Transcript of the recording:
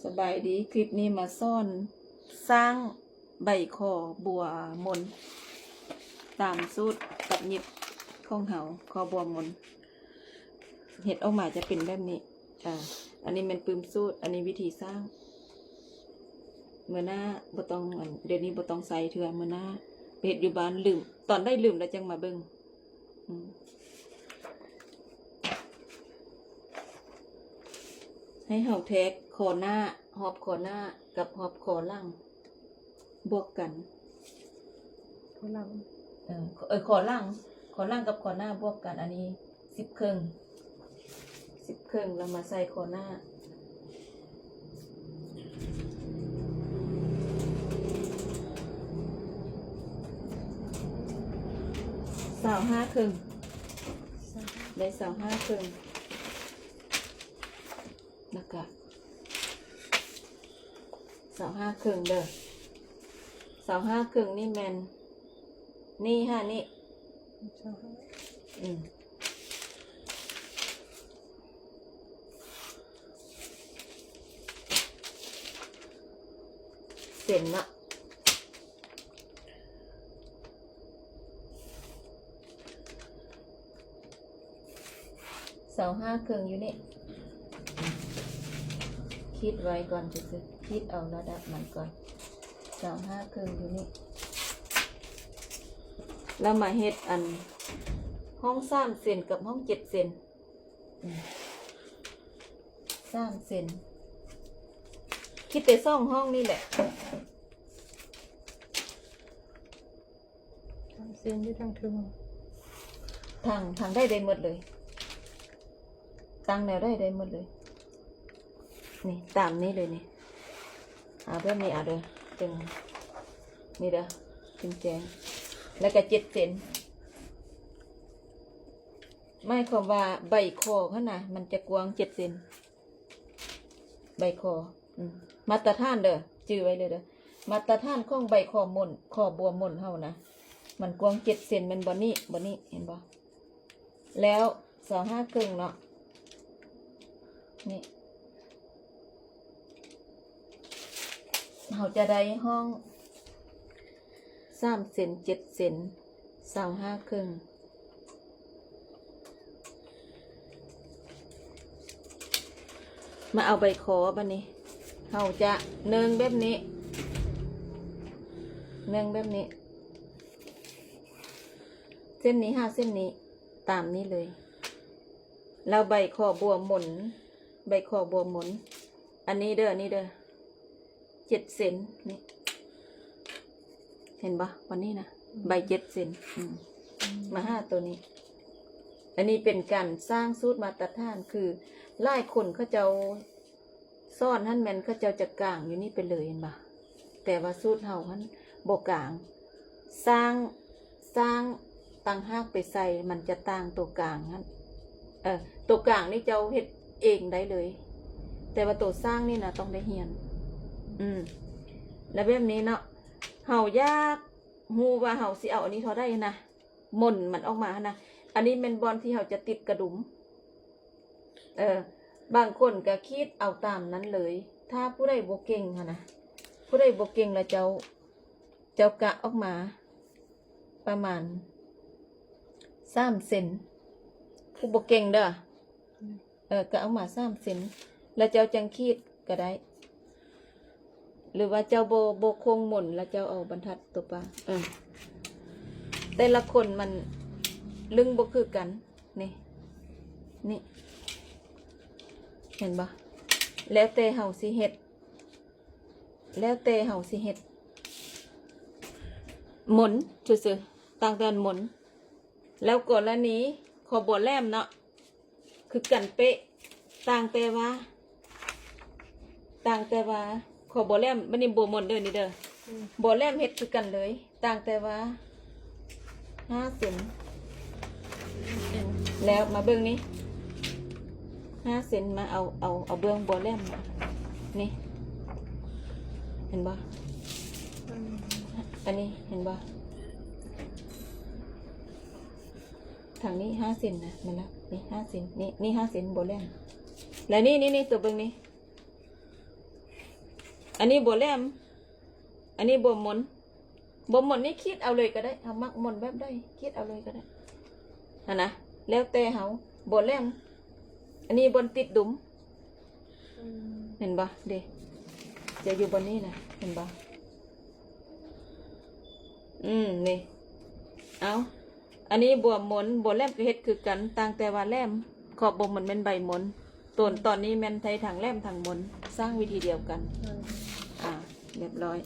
สบายดีคลิปนี้มาซ่อนสร้างใบคอบัวมนตามสูตรตัดหยิบของเฮาคอบัวมนเห็ดออกมาจะเป็นแบบนี้อันนี้เป็นปืมสูตรอันนี้วิธีสร้างเมื่อหน้าบ่ต้องเดี๋ยวนี้บ่ต้องใส่เถื่อเมื่อหน้าเห็ดอยู่บ้านลืมตอนได้ลืมแล้วจังมาเบิ่งให้เฮาแทกคอหน้าหอบคอหน้ากับหอบคอหลังบวกกันคอหลังคอหลังกับคอหน้าบวกกันอันนี้10 ครึ่งแล้วมาใส่คอหน้า25 ครึ่งได้25 ครึ่งแล้วก็25 ครึ่งเด้อ25 ครึ่งนี่แมนนี่ฮะนี่เส้นละ25 ครึ่งอยู่นี่คิดไว้ก่อนจะคิดเอาระดับมันก่อน25 ครึ่งอยู่นี่แล้วมาเฮ็ดอันห้อง3 เซนกับห้อง7 เซน3 เซนคิดแต่2 ห้องนี่แหละ3 เซนที่ทางถึงทางได้หมดเลยตั้งแนวได้หมดเลยนี่ตามนี้เลยนี่แบบนี้เด้อจึงนี่เด้อจึงแจงแล้วก็7 เซนไม่ความว่าใบคอเขานะมันจะกว้าง7 เซนใบคอมาตรฐานเด้อจื้อไว้เลยเด้อมาตรฐานของใบคอมนคอบัวมนเฮานะมันกว้าง7 เซนมันบ่นี่เห็นบ่แล้ว25 ครึ่งเนาะนี่เราจะได้ห้อง3 เซน7 เซน25 ครึ่งมาเอาใบขอบันนี้เราจะเนืองแบบนี้เส้นนี้5 เส้นนี้ตามนี้เลยเราใบขอบัวหมุนอันนี้เด้อ7 เซนนี่เห็นปะวันนี้นะใบ7 เซนมา5 ตัวนี้อันนี้เป็นการสร้างสูตรมาตรฐานคือหลายคนเขาเจ้าซ่อนท่านแมนเขาเจ้าจะกลางอยู่นี่ไปเลยเห็นปะแต่ว่าสูตรเฮาท่านโบกลางสร้างต่างหากไปใส่มันจะต่างตัวกลางนั้นตัวกลางนี่เจ้าเฮ็ดเองได้เลยแต่ว่าตัวสร้างนี่นะต้องได้เฮียนแล้วแบบนี้เนาะเฮายากฮู้ว่าเฮาสิเอาอันนี้เท่าได้นะหม่นมันออกมานะอันนี้เป็นบอลที่เฮาจะติดกระดุมบางคนก็คิดเอาตามนั้นเลยถ้าผู้ใดบ่เก่งนะผู้ใดบ่เก่งแล้วเจ้ากะออกมาประมาณ3 เซนผู้บ่เก่งเด้อกะออกมา3 เซนแล้วเจ้าจังคิดก็ได้หรือว่าเจ้าโบคงหมุนแล้วเจ้าเอาบรรทัดตัวปลาแต่ละคนมันลึงบ่คือกันนี่เห็นบ่แล้วแต่เฮาสิเฮ็ดหมุนซื่อๆต่างกันหมุนแล้วกรณีขอบัวแหลมเนาะคือกันเป๊ะต่างแต่ว่าขอบัวแหลมมันนี่บัวมนเด้อนี่เด้อบัวแหลมเฮ็ดคือกันเลยต่างแต่ว่า5 เซนแล้วมาเบื้องนี้5 เซนมาเอาเบื้องบัวแหลมมานี่เห็นบ่อันนี้เห็นบ่ทางนี้5 เซนนะมาแล้วนี่5 เซนนี่5 เซนบัวแหลมแล้วนี่ตัวเบื้องนี้ อันนี้บัวแหลมอันนี้บัวหมุนบัวหมุนนี่คิดเอาเลยก็ได้เอามักหมุนแบบได้คิดเอาเลยก็ได้นะแล้วแต่เฮาบัวแหลมอันนี้บนติดดุมเห็นปะเด็จะอยู่บนนี้นะเห็นปะนี่เอาอันนี้บัวหมุนบัวแหลมก็เฮ็ดคือกันต่างแต่ว่าแหลมขอบบ่หมุนเป็นใบหมุนตอนนี้แม่นไทยทางแหลมทางหมุนสร้างวิธีเดียวกันเรียบร้อย